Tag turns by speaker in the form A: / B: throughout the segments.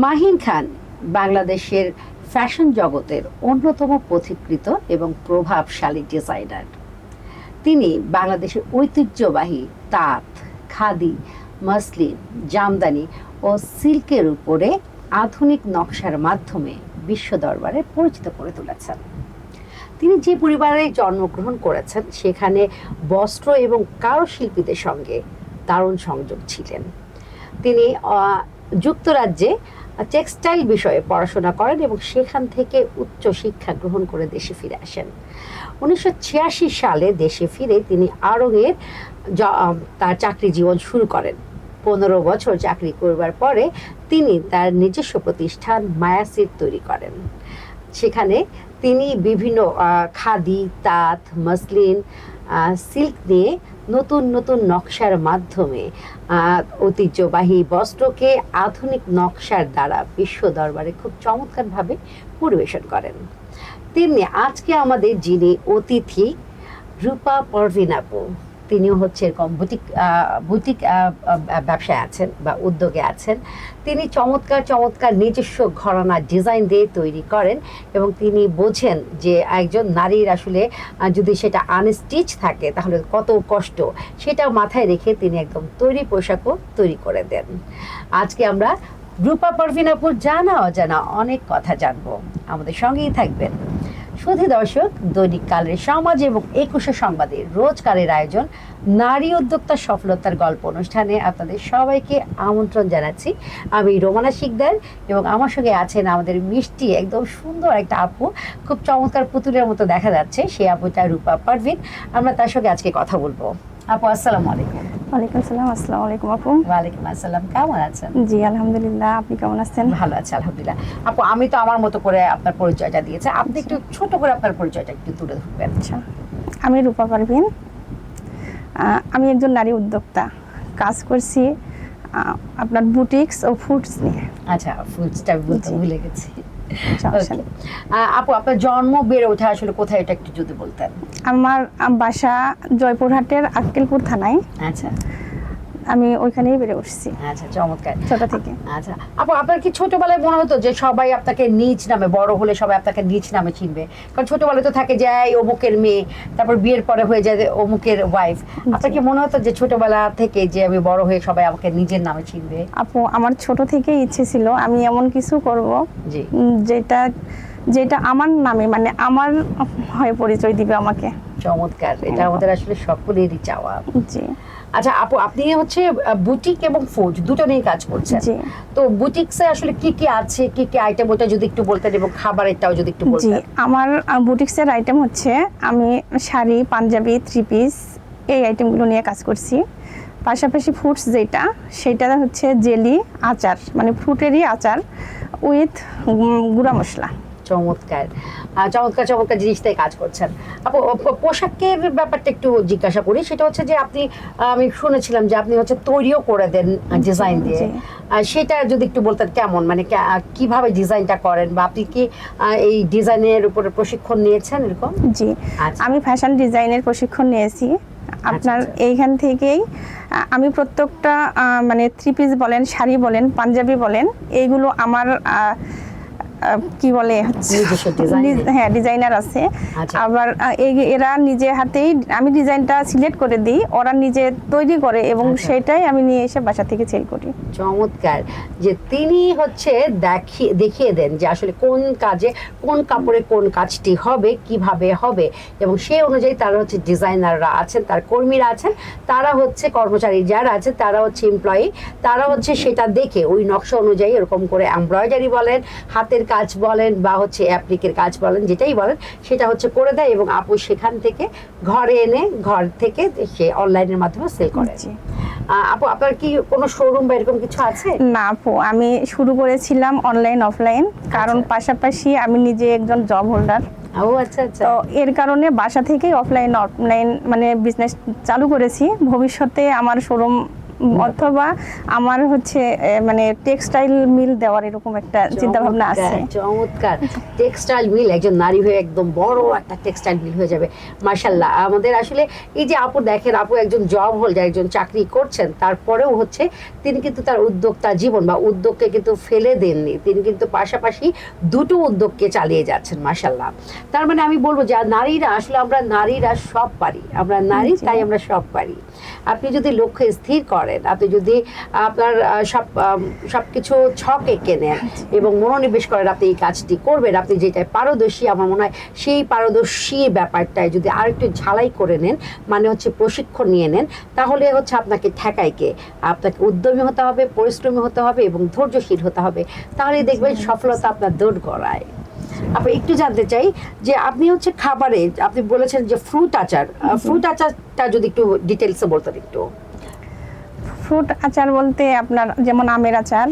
A: মাহিন খান বাংলাদেশের ফ্যাশন জগতের অন্যতম পথিকৃত এবং প্রভাবশালী ডিজাইনার। তিনি বাংলাদেশের ঐতিহ্যবাহী তাঁত, খাদি, মসলিন, জামদানি ও সিল্কের উপরে আধুনিক নকশার মাধ্যমে বিশ্ব দরবারে পরিচিত করে তুলেছেন। তিনি যে পরিবারে জন্মগ্রহণ করেছেন সেখানে বস্ত্র এবং কারুশিল্পীদের সঙ্গে দারুণ সংযোগ ছিলেন। তিনি যুক্তরাজ্যে টেক্সটাইল বিষয়ে পড়াশোনা করেন এবং সেখান থেকে উচ্চ শিক্ষা গ্রহণ করে দেশে ফিরে আসেন। 1986 সালে দেশে ফিরে তিনি আড়ংয়ের তার চাকরি জীবন শুরু করেন। 15 বছর চাকরি করবার পরে তিনি তার নিজস্ব প্রতিষ্ঠান মায়াসির তৈরি করেন। সেখানে তিনি বিভিন্ন খাদি, তাঁত, মসলিন, সিল্ক নিয়ে নতুন নতুন নকশার মাধ্যমে ঐতিহ্যবাহী বস্ত্রকে আধুনিক নকশার দ্বারা বিশ্ব দরবারে খুব চমৎকারভাবে পরিবেশন করেন। তেমনি আজকে আমাদের যিনি অতিথি, রূপা পারভিন আপু, তিনিও হচ্ছে এরকম বুটিক ব্যবসায় আছেন বা উদ্যোগে আছেন। তিনি চমৎকার চমৎকার নিজস্ব ঘরানা ডিজাইন দিয়ে তৈরি করেন এবং তিনি বোঝেন যে একজন নারীর আসলে যদি সেটা আনস্টিচ থাকে তাহলে কত কষ্ট, সেটা মাথায় রেখে তিনি একদম তৈরি পোশাকও তৈরি করে দেন। আজকে আমরা রূপা পারভিন আপুর জানা অজানা অনেক কথা জানবো। আমাদের সঙ্গেই থাকবেন। সুধী দর্শক, দৈনিক কালের সমাজ এবং 21শে সংবাদের রোজকারের আয়োজন নারী উদ্যোক্তার সফলতার গল্প অনুষ্ঠানে আপনাদের সবাইকে আমন্ত্রণ জানাচ্ছি। আমি রোমানা শিকদার এবং আমার সঙ্গে আছেন আমাদের মিষ্টি একদম সুন্দর একটা আপু, খুব চমৎকার পুতুলের মতো দেখা যাচ্ছে, সেই আপুটা রূপা পারভিন। আমরা তার সঙ্গে আজকে কথা বলবো। আপু আসসালামু আলাইকুম।
B: ওয়ালাইকুম আসসালাম। আসসালামু আলাইকুম আপু।
A: ওয়ালাইকুম আসসালাম, কেমন আছেন?
B: জি আলহামদুলিল্লাহ, আপনি কেমন আছেন?
A: ভালো আছি আলহামদুলিল্লাহ। আপু আমি তো আমার মতো করে আপনার পরিচয়টা দিয়েছি, আপনি একটু ছোট করে আপনার পরিচয়টা একটু তুলে ধরবেন।
B: আচ্ছা, আমি রূপা পারভিন। আমি একজন নারী উদ্যোক্তা, কাজ করছি আপনার বুটিক্স ও ফুডস নিয়ে।
A: আচ্ছা, ফুডসটা বলতে ভুলে গেছি।
B: সমস্যা নেই।
A: আপু আপনার জন্ম বেড়ে ওঠা আসলে কোথায়, এটা একটু যদি বলতেন।
B: আমার বাসা জয়পুরহাটের আক্কেলপুর থানায়।
A: আচ্ছা,
B: আমি ওইখানেই বেড়ে উঠছি।
A: আচ্ছা, চমৎকার।
B: ছোট থেকে।
A: আচ্ছা আপু, আপনার কি ছোটবেলায় মনে হতো যে সবাই আপনাকে নিজ নামে, বড় হলে সবাই আপনাকে নিজ নামে চিনবে? কারণ ছোটবেলায় তো থাকে যে এই অমুকের মেয়ে, তারপর বিয়ের পরে হয়ে যায় অমুকের ওয়াইফ। আপনার কি মনে হতো যে ছোটবেলা থেকে যে আমি বড় হয়ে সবাই আমাকে নিজের নামে চিনবে?
B: আপু আমার ছোট থেকেই ইচ্ছে ছিল আমি এমন কিছু করব
A: জি,
B: যেটা আমার নামে, মানে আমার হয়ে পরিচয় দিবে আমাকে।
A: চমৎকার, এটা আমাদের আসলে সকলেরই চাওয়া।
B: জি।
A: আচ্ছা আপু, আপনি হচ্ছে বুটিক এবং ফুড দুটো নিয়ে কাজ করছেন।
B: জি।
A: তো বুটিক্সে আসলে কি কি আছে, কি কি আইটেম, ওটা যদি একটু বলতেন, এবং খাবারেরটাও যদি একটু
B: জি,
A: বলতেন।
B: আমার বুটিক্সের আইটেম হচ্ছে আমি শাড়ি, পাঞ্জাবি, থ্রি পিস এই আইটেমগুলো নিয়ে কাজ করছি। পাশাপাশি ফুডস যেটা, সেটা হচ্ছে জেলি আচার, মানে ফ্রুটেরই আচার উইথ গুঁড়া মশলা।
A: চমৎকার চমৎকার চমৎকার জিনিসটাই কাজ করছেন। আপু পোশাকের ব্যাপারটা একটু জিজ্ঞাসা করি, সেটা হচ্ছে যে আপনি, আমি শুনেছিলাম যে আপনি হচ্ছে তৈরিও করে দেন ডিজাইন দিয়ে। সেটা যদি একটু বলতেন কেমন, মানে কিভাবে ডিজাইনটা করেন, বা আপনি কি এই ডিজাইনের উপরে প্রশিক্ষণ নিয়েছেন এরকম?
B: জি, আমি ফ্যাশন ডিজাইনের প্রশিক্ষণ নিয়েছি আপনার এইখান থেকেই। আমি প্রত্যেকটা মানে থ্রি পিস বলেন, শাড়ি বলেন, পাঞ্জাবি বলেন, এইগুলো আমার কি বলে হ্যাঁ ডিজাইনার আছে। আবার এরা নিজে হাতেই, আমি ডিজাইনটা সিলেক্ট করে দিই, ওরা নিজে তৈরি করে এবং সেটাই আমি নিয়ে এসে বাসা থেকে সেল করি।
A: চমৎকার, যে তিনি হচ্ছে দেখিয়ে দেন যে আসলে কোন কাজে কোন কাপড়ে কোন কাজটি হবে, কিভাবে হবে, এবং সেই অনুযায়ী তারা হচ্ছে ডিজাইনাররা আছেন, তার কর্মীরা আছেন, তারা হচ্ছে কর্মচারী যারা আছে, তারা হচ্ছে এমপ্লয়ি, তারা হচ্ছে সেটা দেখে ওই নকশা অনুযায়ী এরকম করে এমব্রয়ডারি বলেন, হাতের কাজ বলেন, বা হচ্ছে অ্যাপ্লিকের কাজ বলেন, যেটাই বলেন সেটা হচ্ছে করে দেয়, এবং আপু সেখান থেকে ঘরে এনে ঘর থেকে সে অনলাইনের মাধ্যমে সেল করে। আপু আপনার কি কোনো শোরুম বা এরকম কিছু আছে?
B: না আপু, আমি শুরু করেছিলাম অনলাইন অফলাইন, কারণ পাশাপাশি আমি নিজে একজন জব হোল্ডার।
A: ও আচ্ছা আচ্ছা।
B: তো এর কারণে বাসা থেকেই অফলাইন অনলাইন মানে বিজনেস চালু করেছি। ভবিষ্যতে আমার শোরুম অথবা আমার হচ্ছে মানে টেক্সটাইল মিল দেওয়ার এরকম একটা চিন্তা ভাবনা আছে।
A: চমৎকার, টেক্সটাইল মিল, একজন নারী হয়ে একদম বড় একটা টেক্সটাইল মিল হয়ে যাবে, মাশাআল্লাহ। আমাদের আসলে এই যে আপু দেখেন, আপু একজন জব হোল্ডার, একজন চাকরি করছেন, তারপরেও হচ্ছে তিনি কিন্তু তার উদ্যোক্তা জীবন বা উদ্যোগকে কিন্তু ফেলে দেননি, তিনি কিন্তু পাশাপাশি দুটো উদ্যোগকে চালিয়ে যাচ্ছেন, মাশাআল্লাহ। তার মানে আমি বলবো যে নারীরা আসলে, আমরা নারীরা সব পারি, আমরা নারী তাই আমরা সব পারি। আপনি যদি লক্ষ্য স্থির করেন, আপনি যদি আপনার সবকিছু ছক এঁকে নেন এবং মনোনিবেশ করেন, আপনি এই কাজটি করবেন, আপনি যেটাই পারদর্শী, আমার মনে হয় সেই পারদর্শী ব্যাপারটায় যদি আরেকটু ঝালাই করে নেন, মানে হচ্ছে প্রশিক্ষণ নিয়ে নেন, তাহলে হচ্ছে আপনাকে ঠেকাইকে, আপনাকে উদ্যমী হতে হবে, পরিশ্রমী হতে হবে এবং ধৈর্যশীল হতে হবে, তাহলে দেখবেন সফলতা আপনার দৌড় গড়ায়। আপনি একটু জানতে চাই যে আপনি হচ্ছে খাবারে আপনি বলেছেন যে ফ্রুট আচারটা যদি একটু ডিটেলসে বলতেন একটু।
B: ফ্রুট আচার বলতে আপনার যেমন আমের আচার,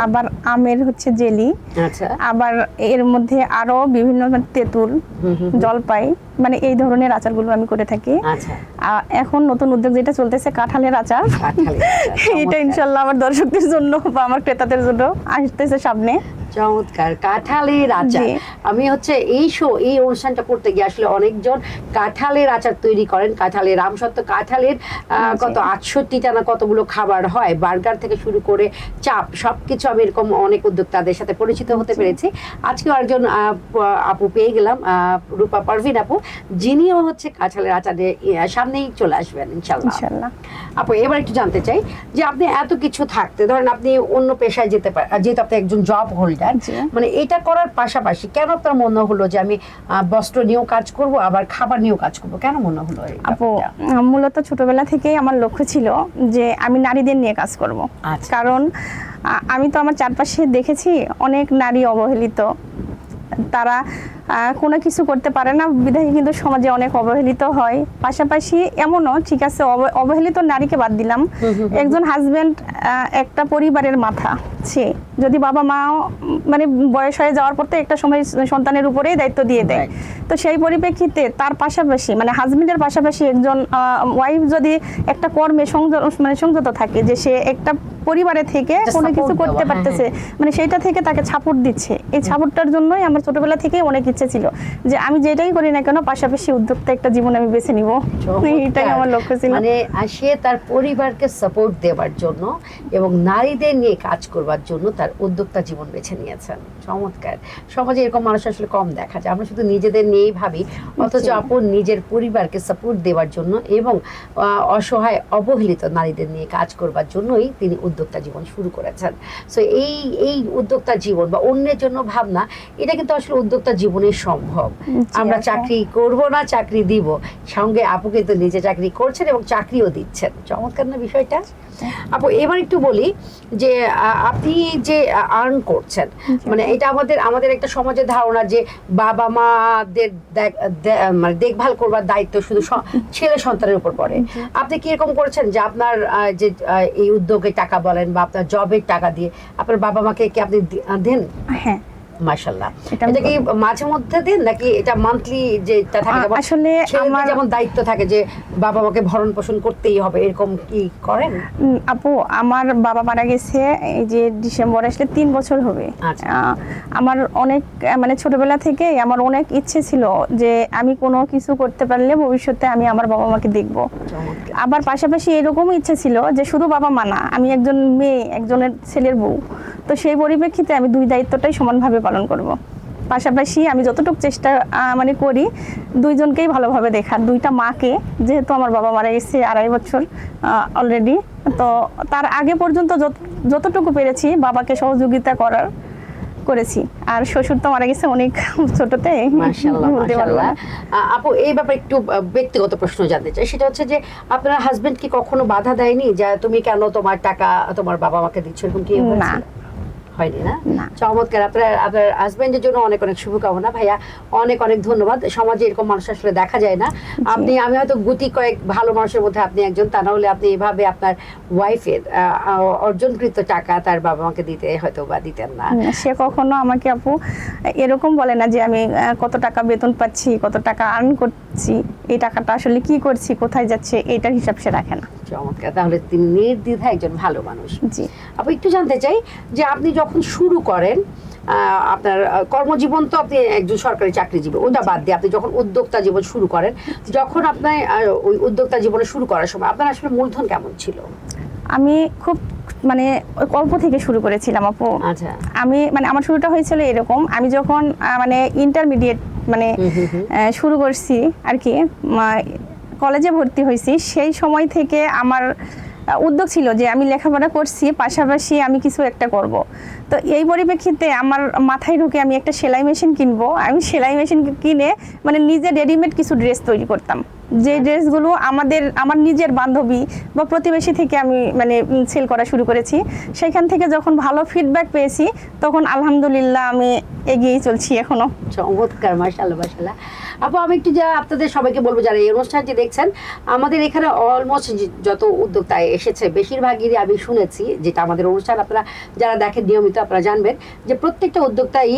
B: আবার আমের হচ্ছে জেলি,
A: আচ্ছা,
B: আবার এর মধ্যে আরো বিভিন্ন তেঁতুল, জলপাই, মানে এই ধরনের আচারগুলো আমি করে থাকি।
A: আচ্ছা,
B: এখন নতুন উদ্যোগ যেটা চলতেছে কাঁঠালের আচার, এটা ইনশাল্লাহ আমার দর্শকদের জন্য বা আমার ক্রেতাদের জন্য আসতেছে সামনে।
A: চমৎকার, কাঁঠালের আচার। আমি হচ্ছে এই অনুষ্ঠানটা করতে গিয়ে আসলে অনেকজন কাঁঠালের আচার তৈরি করেন, কাঁঠালের আমসত্ত্ব, কাঁঠালের কত 68টা না কতগুলো খাবার হয়, বার্গার থেকে শুরু করে চাপ, সবকিছু আমি এরকম অনেক উদ্যোক্তাদের সাথে পরিচিত হতে পেরেছি। আজকে একজন আপু পেয়ে গেলাম, রূপা পারভিন আপু, যিনিও হচ্ছে কাঁঠালের আচারের সামনেই চলে আসবেন ইনশাল্লাহ। আপু এবার একটু জানতে চাই যে আপনি এত কিছু থাকতে, ধরেন আপনি অন্য পেশায় যেতে পারেন, যেহেতু আপনি একজন জব হোল্ডার, মানে এটা করার পাশাপাশি কেন আপনার মনে হলো যে আমি বস্ত্র নিয়েও কাজ করব, আবার খাবার নিয়েও কাজ করব, কেন মনে হলো?
B: আপু মূলত ছোটবেলা থেকেই আমার লক্ষ্য ছিল যে আমি নারীদের নিয়ে কাজ করব। কারণ আমি তো আমার চারপাশে দেখেছি অনেক নারী অবহেলিত, তারা কোনো কিছু করতে পারে না, বিধায় কিন্তু সমাজে অনেক অবহেলিত হয়। পাশাপাশি এমনও, ঠিক আছে অবহেলিত নারীকে বাদ দিলাম, একজন হাজবেন্ড একটা পরিবারের মাথা, সে যদি বাবা মা মানে বয়স হয়ে যাওয়ার পর তো একটা সময় সন্তানের উপরেই দায়িত্ব দিয়ে দেয়, তো সেই পরিপ্রেক্ষিতে তার পাশাপাশি মানে হাজবেন্ডের পাশাপাশি একজন ওয়াইফ যদি একটা কর্মে সংযত থাকে, যে সে একটা পরিবারে থেকে কোনো কিছু করতে পারতেছে, মানে সেইটা থেকে তাকে সাপোর্ট দিচ্ছে, এই সাপোর্টটার জন্যই আমার ছোটবেলা থেকে অনেক ইচ্ছে ছিল যে আমি যেটাই করি না কেন পাশাপাশি উদ্যোক্তা একটা জীবন আমি বেছে নিব, এটাই আমার লক্ষ্য ছিল।
A: মানে সে তার পরিবারকে সাপোর্ট দেওয়ার জন্য এবং নারীদের নিয়ে কাজ করবার জন্য তার উদ্যোক্তা জীবন বেছে নিয়েছেন। চমৎকার। সমাজে এরকম মানুষ আসলে কম দেখা যায়, আমরা শুধু নিজেদের নিয়েই ভাবি, অথচ আপন নিজের পরিবারকে সাপোর্ট দেওয়ার জন্য এবং অসহায় অবহেলিত নারীদের নিয়ে কাজ করবার জন্যই তিনি উদ্যোক্তা জীবন শুরু করেছেন। সো এই উদ্যোক্তা জীবন বা অন্যের জন্য ভাবনা, এটা কিন্তু আসলে উদ্যোক্তা জীবনে সম্ভব। আমরা চাকরি করব না, চাকরি দিব, সঙ্গে আপু কিন্তু নিজে চাকরি করছেন এবং চাকরিও দিচ্ছেন। চমৎকার না বিষয়টা? আপু এবার একটু বলি যে আপনি যে আর্ন করছেন, মানে এটা আমাদের একটা সমাজের ধারণা যে বাবা মাদের মানে দেখভাল করবার দায়িত্ব শুধু ছেলে সন্তানের উপর পড়ে। আপনি কি এরকম করেছেন যে আপনার যে এই উদ্যোগের টাকা বলেন বা আপনার জবের টাকা দিয়ে আপনার বাবা মাকে কি আপনি দেন?
B: হ্যাঁ,
A: মাশাআল্লাহ। এটা কি মাঝে মধ্যে দেন নাকি এটা মান্থলি যেটা থাকে?
B: আসলে আমার
A: যেমন দায়িত্ব থাকে যে বাবা মাকে ভরণ পোষণ করতেই হবে, এরকম কি করেন?
B: আপু আমার বাবা মারা গেছে এই যে ডিসেম্বর আসলে 3 বছর হবে। আমার অনেক মানে ছোটবেলা থেকে আমার অনেক ইচ্ছে ছিল যে আমি কোনো কিছু করতে পারলে ভবিষ্যতে আমি আমার বাবা মাকে দেখব। আবার পাশাপাশি এরকমও ইচ্ছে ছিল যে শুধু বাবা মা না, আমি একজন মেয়ে, একজনের ছেলের বউ, তো সেই পরিপ্রেক্ষিতে আমি দুই দায়িত্বটাই সমানভাবে পালন করব। পাশাপাশি আমি যতটুকু চেষ্টা মানে করি দুইজনকেই ভালোভাবে দেখার, দুইটা মাকে, যেহেতু আমার বাবা মারা গেছে 2.5 বছর অলরেডি, তো তার আগে পর্যন্ত যতটুকু পেরেছি বাবাকে সহযোগিতা করেছি। আর শ্বশুর তো মারা গেছে অনেক ছোটতে।
A: মাশাআল্লাহ, মাশাআল্লাহ। আপু এই ব্যাপারে একটু ব্যক্তিগত প্রশ্ন জানতে চাই, সেটা হচ্ছে যে আপনার হাজবেন্ড কি কখনো বাধা দেয়নি যে তুমি কেন তোমার টাকা তোমার বাবা মাকে দিচ্ছ, এরকম কি হয়েছিল? হয়নি না? চমৎকার। আপনার হাজবেন্ডের জন্য অনেক অনেক শুভকামনা। ভাইয়া অনেক অনেক ধন্যবাদ। সমাজে এরকম মানুষ আসলে দেখা যায় না। আমি হয়তো গুটি কয়েক ভালো মানুষের মধ্যে আপনি একজন, তা না হলে আপনি এভাবে আপনার ওয়াইফের অর্জনকৃত টাকা তার বাবা মাকে দিতে হয়তো বা দিতেন না।
B: সে কখনো আমাকে আপু এরকম বলে না যে আমি কত টাকা বেতন পাচ্ছি, কত টাকা আর্ন জি, এই টাকাটা আসলে কি করছি, কোথায় যাচ্ছে, এটার হিসাব সে রাখে না।
A: চমৎকার, তাহলে তিনি নির্দ্বিধায় একজন ভালো মানুষ।
B: জি,
A: আপু একটু জানতে চাই যে আপনি যখন শুরু করেন আপনার কর্মজীবন, তো আপনি একজন সরকারি চাকরিজীবী, ওটা বাদ দিয়ে আপনি যখন উদ্যোক্তা জীবন শুরু করেন, যখন আপনার ওই উদ্যোক্তা জীবনে শুরু করার সময় আপনার আসলে মূলধন কেমন ছিল?
B: আমি খুব মানে অল্প থেকে শুরু করেছিলাম আপু।
A: আচ্ছা।
B: আমি মানে আমার শুরুটা হয়েছিল এরকম, আমি যখন মানে ইন্টারমিডিয়েট মানে শুরু করছি আর কি, কলেজে ভর্তি হয়েছি, সেই সময় থেকে আমার উদ্যোগ ছিল যে আমি লেখাপড়া করছি, পাশাপাশি আমি কিছু একটা করব। তো এই পরিপ্রেক্ষিতে আমার মাথায় ঢুকে আমি একটা সেলাই মেশিন কিনবো। আমি সেলাই মেশিন কিনে মানে নিজে রেডিমেড কিছু ড্রেস তৈরি করতাম, যে ড্রেসগুলো আমার নিজের বান্ধবী বা প্রতিবেশী থেকে আমি মানে সেল করা শুরু করেছি। সেখান থেকে যখন ভালো ফিডব্যাক পেয়েছি, তখন আলহামদুলিল্লাহ আমি এগিয়েই চলছি এখনো।
A: চমৎকার, মাশাআল্লাহ মাশাআল্লাহ। আপু আমি একটু আপনাদের সবাইকে বলবো, যারা এই অনুষ্ঠানটি দেখছেন, আমাদের এখানে অলমোস্ট যত উদ্যোক্তা এসেছে বেশিরভাগই আমি শুনেছি, যেটা আমাদের অনুষ্ঠান আপনারা যারা দেখেন নিয়মিত আপনারা জানবেন যে প্রত্যেকটা উদ্যোক্তাই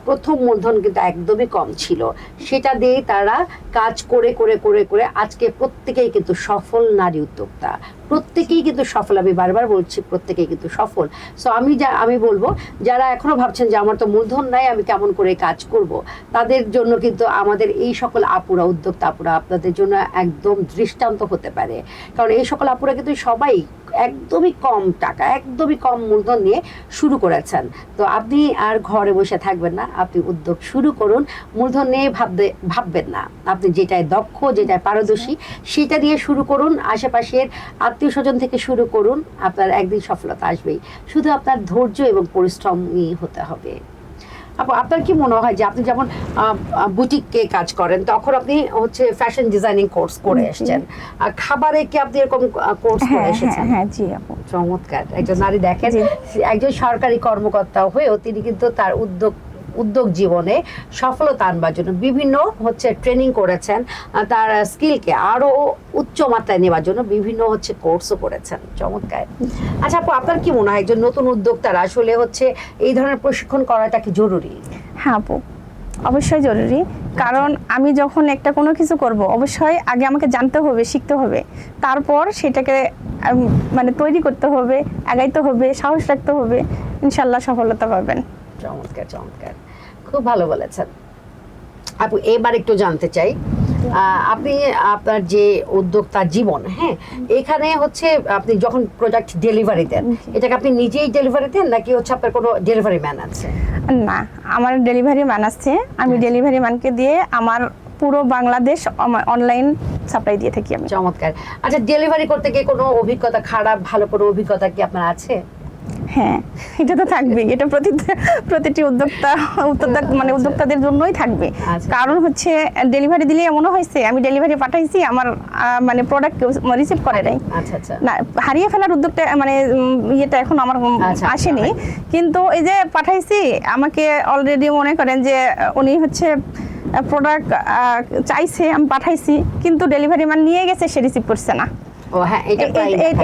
A: প্রথম মূলধন কিন্তু একদমই কম ছিল, সেটা দিয়ে তারা কাজ করে করে করে করে আজকে প্রত্যেকেই কিন্তু সফল নারী উদ্যোক্তা, প্রত্যেকেই কিন্তু সফল। আমি বারবার বলছি প্রত্যেকেই কিন্তু সফল। সো আমি বলবো যারা এখনো ভাবছেন যে আমার তো মূলধন নাই, আমি কেমন করে কাজ করব, তাদের জন্য কিন্তু আমাদের এই সকল আপুরা, উদ্যোক্তা আপুরা আপনাদের জন্য একদম দৃষ্টান্ত হতে পারে। কারণ এই সকল আপুরা কিন্তু সবাই একদমই কম টাকা, একদমই কম মূলধন নিয়ে শুরু করেছেন। তো আপনি আর ঘরে বসে থাকবেন না, আপনি উদ্যোগ শুরু করুন। মূলধন নিয়ে ভাববেন না, আপনি যেটায় দক্ষ, যেটায় পারদর্শী সেটা দিয়ে শুরু করুন। আশেপাশের আত্মীয় স্বজন থেকে শুরু করুন, আপনার একদিন সফলতা আসবেই। শুধু আপনার ধৈর্য এবং পরিশ্রমই হতে হবে। আপু আপনার কি মনে হয় যে আপনি যেমন বুটিকে কাজ করেন, তখন আপনি হচ্ছে ফ্যাশন ডিজাইনিং কোর্স করে এসেছেন, খাবারে কি আপনি এরকম কোর্স করে এসেছেন?
B: হ্যাঁ জি আপু।
A: চমৎকার, একজন নারী দেখেন একজন সরকারি কর্মকর্তা হয়েও তিনি কিন্তু তার উদ্যোগ জীবনে সফলতা আনবার জন্য বিভিন্ন হচ্ছে ট্রেনিং করেছেন, তার স্কিলকে আরো উচ্চ মাত্রায় নেওয়ার জন্য বিভিন্ন হচ্ছে কোর্সও করেছেন। চমৎকার। আচ্ছা আপু আপনার কি মনে হয় একজন নতুন উদ্যোক্তারা আসলে হচ্ছে এই ধরনের প্রশিক্ষণ করাটা কি জরুরি?
B: হ্যাঁ আপু, অবশ্যই জরুরি। কারণ আমি যখন একটা কোনো কিছু করব, অবশ্যই আগে আমাকে জানতে হবে, শিখতে হবে, তারপর সেটাকে মানে তৈরি করতে হবে, আগাইতে হবে, সাহস রাখতে হবে, ইনশাল্লাহ সফলতা পাবেন।
A: চমৎকার চমৎকার, খুব ভালো বলেছেন। আপু এবার একটু জানতে চাই, আপনি আপনার যে উদ্যোক্তা জীবন, হ্যাঁ, এখানে হচ্ছে আপনি যখন প্রোডাক্ট ডেলিভারি দেন, এটাকে আপনি নিজেই ডেলিভারি দেন নাকি হচ্ছে আপনার কোনো ডেলিভারি ম্যান আছে?
B: না, আমার ডেলিভারি ম্যান আছে। আমি ডেলিভারি ম্যানকে দিয়ে আমার পুরো বাংলাদেশ অনলাইন সাপ্লাই দিয়ে থাকি আমি।
A: চমৎকার। আচ্ছা ডেলিভারি করতে গিয়ে কোনো অভিজ্ঞতা, খারাপ ভালো কোনো অভিজ্ঞতা কি আপনার আছে?
B: হ্যাঁ, এটা তো থাকবেই, এটা প্রতিটি মানে উদ্যোক্তাদের জন্যই থাকবে। কারণ হচ্ছে ডেলিভারি দিলে এমনও হয়েছে আমি ডেলিভারি পাঠাইছি, আমার মানে প্রোডাক্ট রিসিভ করে নাই।
A: আচ্ছা আচ্ছা।
B: না, হারিয়ে ফেলার উদ্যোগটা মানে ইয়েটা এখন আমার আসেনি, কিন্তু এই যে পাঠাইছি আমাকে অলরেডি মনে করেন যে উনি হচ্ছে প্রোডাক্ট চাইছে, আমি পাঠাইছি, কিন্তু ডেলিভারি ম্যান নিয়ে গেছে, সে রিসিভ করছে না।
A: ও হ্যাঁ,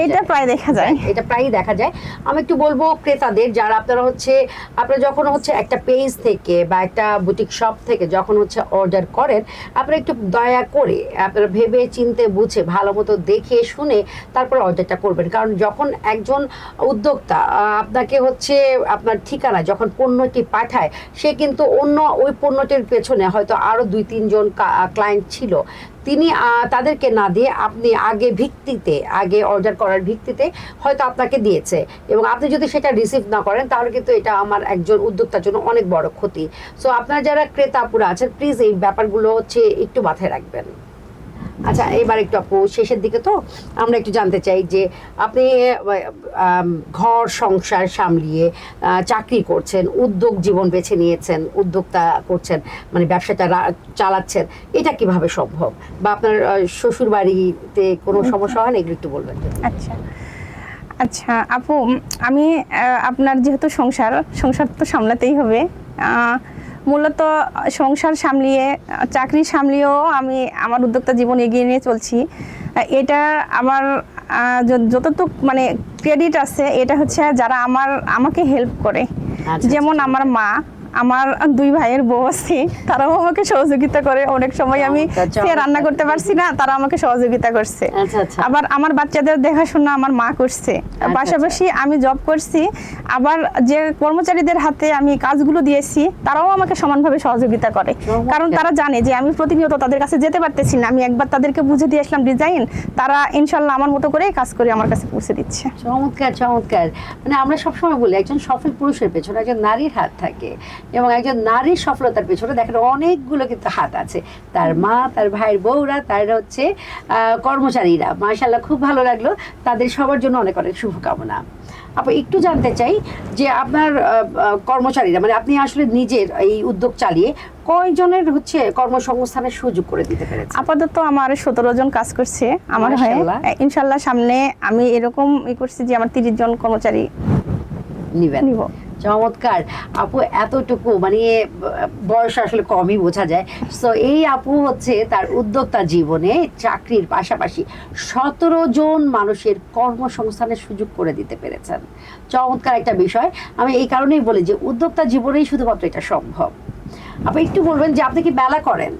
A: এটা
B: প্রায় দেখা যায়,
A: এটা প্রায়ই দেখা যায়। আমি একটু বলবো ক্রেতাদের, যারা আপনারা যখন হচ্ছে একটা পেজ থেকে বা একটা বুটিক শপ থেকে যখন হচ্ছে অর্ডার করেন, আপনারা একটু দয়া করে আপনারা ভেবে চিন্তে বুঝে ভালো মতো দেখে শুনে তারপর অর্ডারটা করবেন। কারণ যখন একজন উদ্যোক্তা আপনাকে হচ্ছে আপনার ঠিকানা যখন পণ্যটি পাঠায়, সে কিন্তু অন্য ওই পণ্যটির পেছনে হয়তো আরো 2-3 জন ক্লায়েন্ট ছিল, তিনি তাদেরকে না দিয়ে আপনি আগে অর্ডার করার ভিত্তিতে হয়তো আপনাকে দিয়েছে, এবং আপনি যদি সেটা রিসিভ না করেন তাহলে কিন্তু এটা আমার একজন উদ্যোক্তার জন্য অনেক বড় ক্ষতি। সো আপনারা যারা ক্রেতাপুরা আছেন, প্লিজ এই ব্যাপারগুলো হচ্ছে একটু মাথায় রাখবেন। আচ্ছা এবার একটু আপু শেষের দিকে, তো আমরা একটু জানতে চাই যে আপনি ঘর সংসার সামলিয়ে চাকরি করছেন, উদ্যোগ জীবন বেছে নিয়েছেন, উদ্যোক্তা করছেন, মানে ব্যবসাটা চালাচ্ছেন, এটা কিভাবে সম্ভব? বা আপনার শ্বশুর বাড়িতে কোনো সমস্যা হয় না, এগুলো একটু বলবেন।
B: আচ্ছা আচ্ছা আপু, আমি আপনার যেহেতু সংসার তো সামলাতেই হবে, মূলত সংসার সামলিয়ে চাকরি সামলিয়েও আমি আমার উদ্যোক্তা জীবন এগিয়ে নিয়ে চলছি। এটা আমার যতটুকু মানে ক্রেডিট আছে, এটা হচ্ছে যারা আমাকে হেল্প করে। যেমন আমার মা, আমার 2 ভাইয়ের বউ আছে, তারাও আমাকে সহযোগিতা করে। অনেক সময় আমি সে রান্না করতে পারছি না, তারা আমাকে সহযোগিতা করছে। আবার আমার বাচ্চাদের দেখাশোনা আমার মা করছে। পাশাপাশি আমি জব করছি, আবার যে কর্মচারীদের হাতে আমি কাজগুলো দিয়েছি তারাও আমাকে সমানভাবে সহযোগিতা করে, কারণ তারা জানে যে আমি প্রতিনিয়ত তাদের কাছে যেতে পারতেছি না। আমি একবার তাদেরকে বুঝে দিয়ে আসলাম ডিজাইন, তারা ইনশাল্লাহ আমার মতো করে কাজ করে আমার কাছে পৌঁছে দিচ্ছে।
A: চমৎকার চমৎকার। মানে আমরা সবসময় বলি একজন সফল পুরুষের পেছনে একজন নারীর হাত থাকে, এবং একজন নারীর সফলতার পেছনে দেখেন অনেকগুলো কিন্তু হাত আছে, তার মা, তার ভাইয়ের বউরা, তার হচ্ছে কর্মচারীরা। মাশাআল্লাহ, খুব ভালো লাগলো। তাদের সবার জন্য অনেক অনেক শুভকামনা। আপু একটু জানতে চাই যে আপনার কর্মচারীরা, মানে আপনি আসলে নিজের এই উদ্যোগ চালিয়ে কয়জনের হচ্ছে কর্মসংস্থানের সুযোগ করে দিতে পেরেছেন?
B: আপাতত আমার 17 জন কাজ করছে আমার হয়ে। ইনশাল্লাহ সামনে আমি এরকম করছি যে আমার 30 জন কর্মচারী নিব।
A: চমৎকার আপু, এতটুকু মানে বয়স আসলে কমই বোঝা যায়। সো এই আপু হচ্ছে তার উদ্যোক্তা জীবনে চাকরির পাশাপাশি 17 জন মানুষের কর্মসংস্থানের সুযোগ করে দিতে পেরেছেন। চমৎকার একটা বিষয়। আমি এই কারণেই বলি যে উদ্যোক্তা জীবনেই শুধুমাত্র এটা সম্ভব। আপু একটু বলবেন যে আপনি কি মেলা করেন?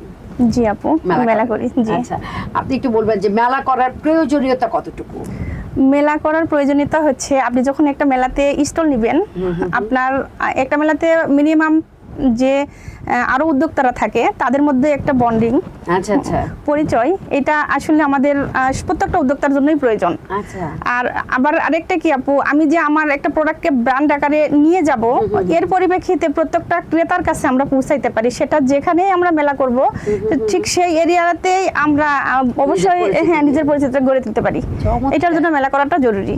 B: জি আপু, মেলা করি। জি
A: আচ্ছা, আপনি একটু বলবেন যে মেলা করার প্রয়োজনীয়তা কতটুকু?
B: মেলা করার প্রয়োজনীয়তা হচ্ছে আপনি যখন একটা মেলাতে স্টল নেবেন, আপনার একটা মেলাতে মিনিমাম যে আরো উদ্যোক্তারা থাকে তাদের মধ্যে একটা বন্ডিং,
A: আচ্ছা আচ্ছা,
B: পরিচয়, এটা আসলে আমাদের প্রত্যেকটা উদ্যোক্তার জন্যই প্রয়োজন।
A: আচ্ছা,
B: আর আবার আরেকটা কি আপু, আমি যে আমার একটা প্রোডাক্টকে ব্র্যান্ড আকারে নিয়ে যাব, এর পরিপ্রেক্ষিতে প্রত্যেকটা ক্রেতার কাছে আমরা পৌঁছাইতে পারি, সেটা যেখানেই আমরা মেলা করব ঠিক সেই এরিয়াতেই আমরা অবশ্যই নিজের পরিচিতি গড়ে তুলতে পারি। এটার জন্য মেলা করাটা জরুরি।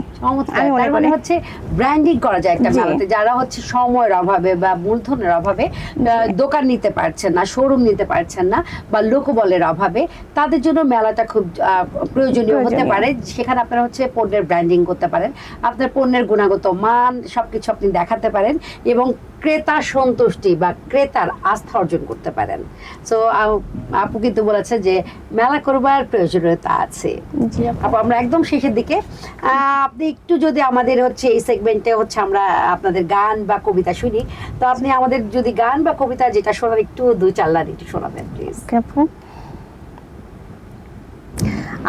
A: আমি মনে করি হচ্ছে ব্র্যান্ডিং করা যায় একটা মেলাতে। যারা হচ্ছে সময়ের অভাবে বা মূলধনের অভাবে দোকান নিতে পারছেন না, শোরুম নিতে পারছেন না, বা লোকবলের অভাবে, তাদের জন্য মেলাটা খুব প্রয়োজনীয় হতে পারে। সেখানে আপনারা হচ্ছে পণ্যের ব্র্যান্ডিং করতে পারেন, আপনার পণ্যের গুণগত মান সবকিছু আপনি দেখাতে পারেন, এবং ক্রেতা সন্তুষ্টি বা ক্রেতার আস্থা অর্জন করতে পারেন। সো আপু কিন্তু বলেছে যে মেলা করবার প্রয়োজনীয়তা আছে। আপু আমরা একদম শেষের দিকে, আপনি একটু যদি আমাদের হচ্ছে এই সেগমেন্টে হচ্ছে আমরা আপনাদের গান বা কবিতা শুনি, তো আপনি আমাদের যদি গান বা কবিতা যেটা শোনার একটু 2-4 লাইন একটু শোনাবেন প্লিজ।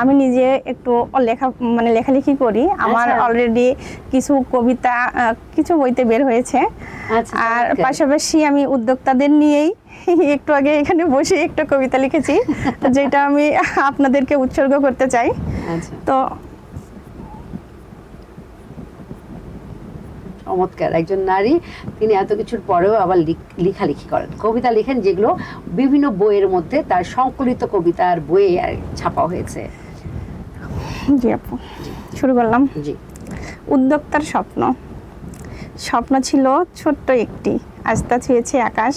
B: আমি নিজে একটু লেখালেখি করি। আমার অলরেডি কিছু কবিতা কিছু বইতে বের হয়েছে। আর পাশাপাশি আমি উদ্যোক্তাদের নিয়েই একটু আগে এখানে বসে একটা কবিতা লিখেছি, যেটা আমি আপনাদেরকে উৎসর্গ করতে চাই। তো
A: চমৎকার একজন নারী, তিনি এত কিছুর পরেও আবার লেখালেখি করেন, কবিতা লেখেন, যেগুলো বিভিন্ন বইয়ের মধ্যে তার সংকলিত কবিতার বইয়ে ছাপা হয়েছে।
B: জি আপু, শুরু করলাম। জি। উদ্যোক্তার স্বপ্ন। স্বপ্ন ছিল ছোট্ট একটি, আজ তা ছুঁয়েছে আকাশ।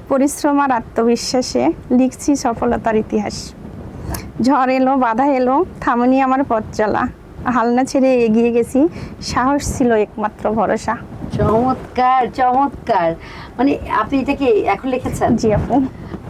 B: পরিশ্রম আর আত্মবিশ্বাসে লিখছি সফলতার ইতিহাস। ঝড় এলো, বাধা এলো, থামেনি আমার পথ চলা। হাল না ছেড়ে এগিয়ে গেছি, সাহস ছিল একমাত্র ভরসা।
A: চমৎকার চমৎকার। মানে আপনি এটাকে এখন লিখেছেন?
B: জি আপু।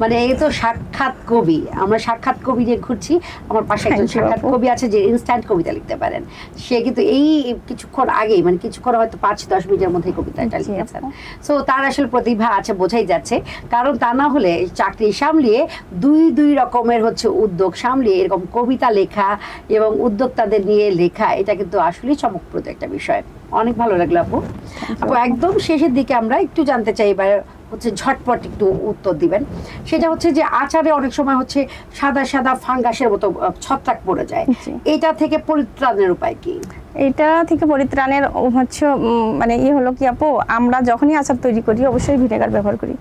A: মানে এই তো সাক্ষাৎ কবি, আমরা সাক্ষাৎ কবি নিয়ে ঘুরছি। আমার পাশে একজন সাক্ষাৎ কবি আছে যে ইনস্ট্যান্ট কবিতা লিখতে পারেন। সে কিন্তু এই কিছুক্ষণ আগেই, মানে কিছুক্ষণ হয়তো 5-10 মিনিটের মধ্যে কবিতাটা লিখেছেন। সো তার আসলে প্রতিভা আছে, বোঝাই যাচ্ছে। কারণ তা না হলে চাকরি সামলিয়ে দুই রকমের হচ্ছে উদ্যোগ সামলিয়ে এরকম কবিতা লেখা এবং উদ্যোক্তাদের নিয়ে লেখা, এটা কিন্তু আসলেই চমকপ্রদ একটা বিষয়। অনেক ভালো লাগলো আপু। আপু একদম শেষের দিকে আমরা একটু জানতে চাই, এবার হচ্ছে ঝটপট একটু উত্তর দিবেন। সেটা হচ্ছে যে আচারে অনেক সময় হচ্ছে সাদা সাদা ফাঙ্গাসের মতো ছত্রাক পড়ে যায়, এটা থেকে পরিত্রাণের উপায় কি?
B: এটা থেকে পরিত্রাণের হচ্ছে মানে হলো কি আপু, আমরা যখনই আচার তৈরি করি অবশ্যই ভিনেগার ব্যবহার করি।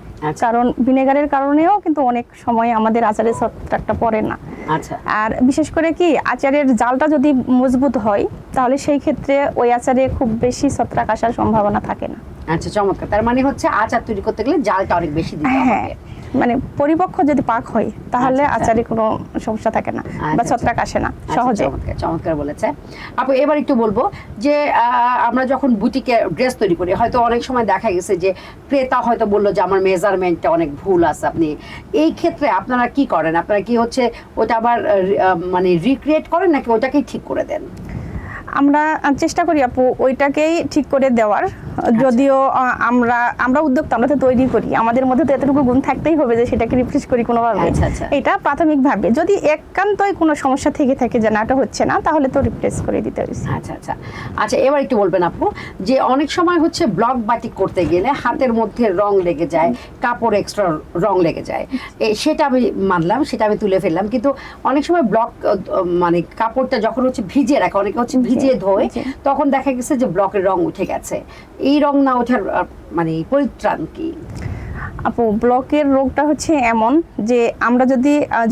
B: কারণ ভিনেগারের কারণেও কিন্তু অনেক সময় আমাদের আচারের ছত্রাকটা পড়ে না।
A: আচ্ছা। আর
B: বিশেষ করে কি আচারের জালটা যদি মজবুত হয়, তাহলে সেই ক্ষেত্রে ওই আচারে খুব বেশি ছত্রাক আসার সম্ভাবনা থাকে না।
A: আচ্ছা, চমৎকার। তার মানে হচ্ছে আচার তৈরি করতে গেলে জালটা অনেক বেশি দিতে হবে।
B: মানে পরিপক্ক যদি পাক হয় তাহলে আচারে কোনো সমস্যা থাকে না বা ছত্রাক আসে না সহজে।
A: চমৎকার বলেছে আপু। এবার একটু বলবো যে আমরা যখন বুটিকে ড্রেস তৈরি করি, হয়তো অনেক সময় দেখা গেছে যে ক্রেতা হয়তো বললো যে আমার মেজারমেন্টটা অনেক ভুল আছে। আপনি এই ক্ষেত্রে আপনারা কি করেন? আপনারা কি হচ্ছে ওটা আবার মানে রিক্রিয়েট করেন নাকি ওটাকেই ঠিক করে দেন?
B: আমরা চেষ্টা করি আপু ওইটাকেই ঠিক করে দেওয়ার, যদিও আমরা উদ্যোক্তা, আমরা তো তৈরি করি, আমাদের মধ্যে তো এতটুকু গুণ থাকতেই হবে যে সেটাকে রিফ্রেশ করি কোনোভাবে।
A: আচ্ছা, আচ্ছা।
B: এটা প্রাথমিকভাবে, যদি একান্তই কোনো সমস্যা থেকে থাকে যে না এটা হচ্ছে না, তাহলে তো রিপ্লেস করে দিতে হয়েছে।
A: আচ্ছা আচ্ছা আচ্ছা, এবার একটু বলবেন আপু, যে অনেক সময় হচ্ছে ব্লক বাটিক করতে গেলে হাতের মধ্যে রং লেগে যায়, কাপড় এক্সট্রা রং লেগে যায়, সেটা আমি মানলাম, সেটা আমি তুলে ফেললাম, কিন্তু অনেক সময় ব্লক মানে কাপড়টা যখন হচ্ছে ভিজিয়ে রাখে, অনেকে হচ্ছে ভিজিয়ে ধোয়, তখন দেখা গেছে যে ব্লকের রং উঠে গেছে। এই রং না ওঠার মানে পরিত্রাণ কি?
B: আপু, ব্লকের রোগটা হচ্ছে এমন যে আমরা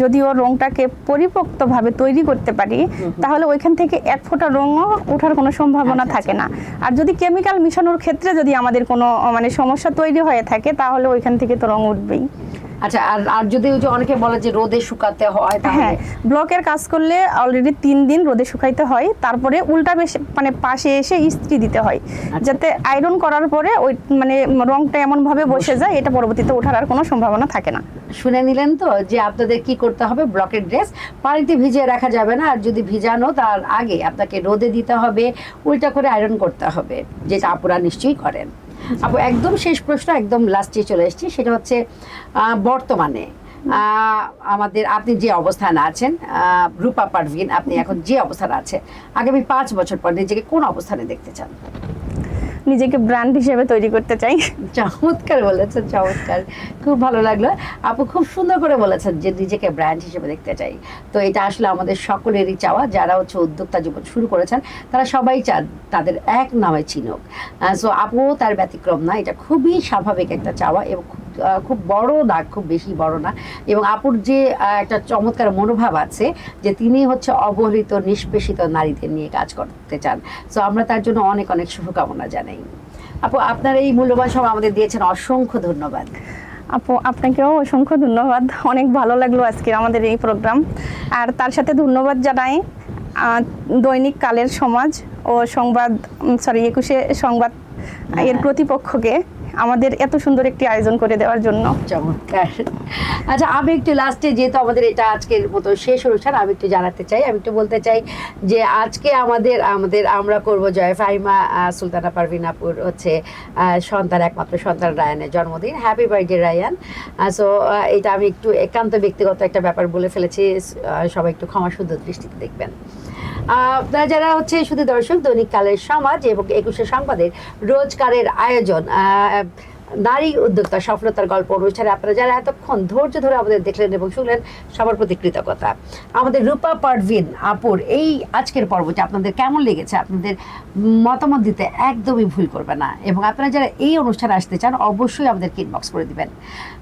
B: যদিও রংটাকে পরিপক্তভাবে তৈরি করতে পারি, তাহলে ওইখান থেকে এক ফোঁটা রঙও ওঠার কোনো সম্ভাবনা থাকে না। আর যদি কেমিক্যাল মিশানোর ক্ষেত্রে যদি আমাদের কোনো মানে সমস্যা তৈরি হয়ে থাকে, তাহলে ওইখান থেকে তো রং উঠবেই।
A: আচ্ছা, আর যদি ওই যে অনেকে বলে যে রোদে শুকাতে হয়,
B: হ্যাঁ, ব্লকের কাজ করলে অলরেডি 3 দিন রোদে শুকাইতে হয়, তারপরে উল্টা মানে পাশে এসে ইস্ত্রি দিতে হয়, যাতে আয়রন করার পরে ওই মানে রংটা এমন ভাবে বসে যায়, এটা পরবর্তীতে ওঠার আর কোনো সম্ভাবনা থাকে না।
A: শুনে নিলেন তো যে আপনাদের কি করতে হবে, ব্লকের ড্রেস পানিতে ভিজিয়ে রাখা যাবে না, আর যদি ভিজানো তার আগে আপনাকে রোদে দিতে হবে, উল্টা করে আয়রন করতে হবে, যেটা আপুরা নিশ্চয়ই করেন। আপু, একদম শেষ প্রশ্ন, একদম লাস্টে চলে এসেছি, সেটা হচ্ছে বর্তমানে আমাদের আপনি যে অবস্থানে আছেন, রূপা পারভিন, আপনি এখন যে অবস্থানে আছেন, আগামী 5 বছর পর নিজেকে কোন অবস্থানে দেখতে চান?
B: নিজেকে ব্র্যান্ড হিসেবে তৈরি করতে চাই।
A: চমৎকার বলেছেন, চমৎকার, খুব ভালো লাগলো আপু, খুব সুন্দর করে বলেছেন যে নিজেকে ব্র্যান্ড হিসেবে দেখতে চাই। তো এটা আসলে আমাদের সকলেরই চাওয়া, যারা হচ্ছে উদ্যোক্তা জীবন শুরু করেছেন তারা সবাই চান তাদের এক নামে চিনুক। সো আপু তার ব্যতিক্রম না, এটা খুবই স্বাভাবিক একটা চাওয়া, এবং খুব বড় না, খুব বেশি বড় না। এবং আপুর যে একটা চমৎকার মনোভাব আছে যে তিনি হচ্ছে অবহেলিত নিষ্পেষিত নারীদের নিয়ে কাজ করতে চান। সো আমরা তার জন্য অনেক অনেক শুভকামনা জানাই। আপু, আপনার এই মূল্যবান সময় আমাদের দিয়েছেন, অসংখ্য ধন্যবাদ।
B: আপু, আপনাকেও অসংখ্য ধন্যবাদ, অনেক ভালো লাগলো আজকে আমাদের এই প্রোগ্রাম। আর তার সাথে ধন্যবাদ জানাই দৈনিক কালের সমাজ ও সংবাদ 21 সংবাদ এর প্রতিপক্ষকে আমাদের এত সুন্দর একটি আয়োজন করে দেওয়ার জন্য।
A: চমৎকার। আচ্ছা, আমি একটু লাস্টে, যেহেতু আমাদের এটা আজকের মতো শেষ অনুষ্ঠান, আমি একটু জানাতে চাই, আমি একটু বলতে চাই যে আজকে আমরা করব জয় ফাহিমা সুলতানা পারভিন আপুর হচ্ছে একমাত্র সন্তান রায়ানের জন্মদিন। Happy birthday Ryan. সো এটা আমি একটু একান্ত ব্যক্তিগত একটা ব্যাপার বলে ফেলেছি, সবাই একটু ক্ষমা সুন্দর দৃষ্টিতে দেখবেন। আপনারা যারা হচ্ছে শুধু দর্শক, দৈনিক কালের সমাজ এবং 21 সংবাদের রোজকারের আয়োজন নারী উদ্যোক্তা সফলতার গল্প অনুষ্ঠানে আপনারা যারা এতক্ষণ ধৈর্য ধরে আমাদের দেখলেন এবং শুনলেন, সবার প্রতি কৃতজ্ঞতা। আমাদের রূপা পারভিন আপুর এই আজকের পর্বটি আপনাদের কেমন লেগেছে, আপনাদের মতামত দিতে একদমই ভুল করবে না, এবং আপনারা যারা এই অনুষ্ঠানে আসতে চান অবশ্যই আমাদেরকে ইনবক্স করে দিবেন।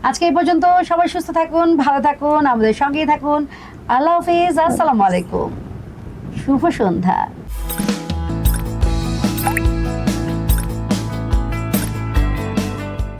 A: আজকে এই পর্যন্ত, সবাই সুস্থ থাকুন, ভালো থাকুন, আমাদের সঙ্গেই থাকুন। আল্লাহ হাফিজ, আসসালামু আলাইকুম, শুভ সন্ধ্যা।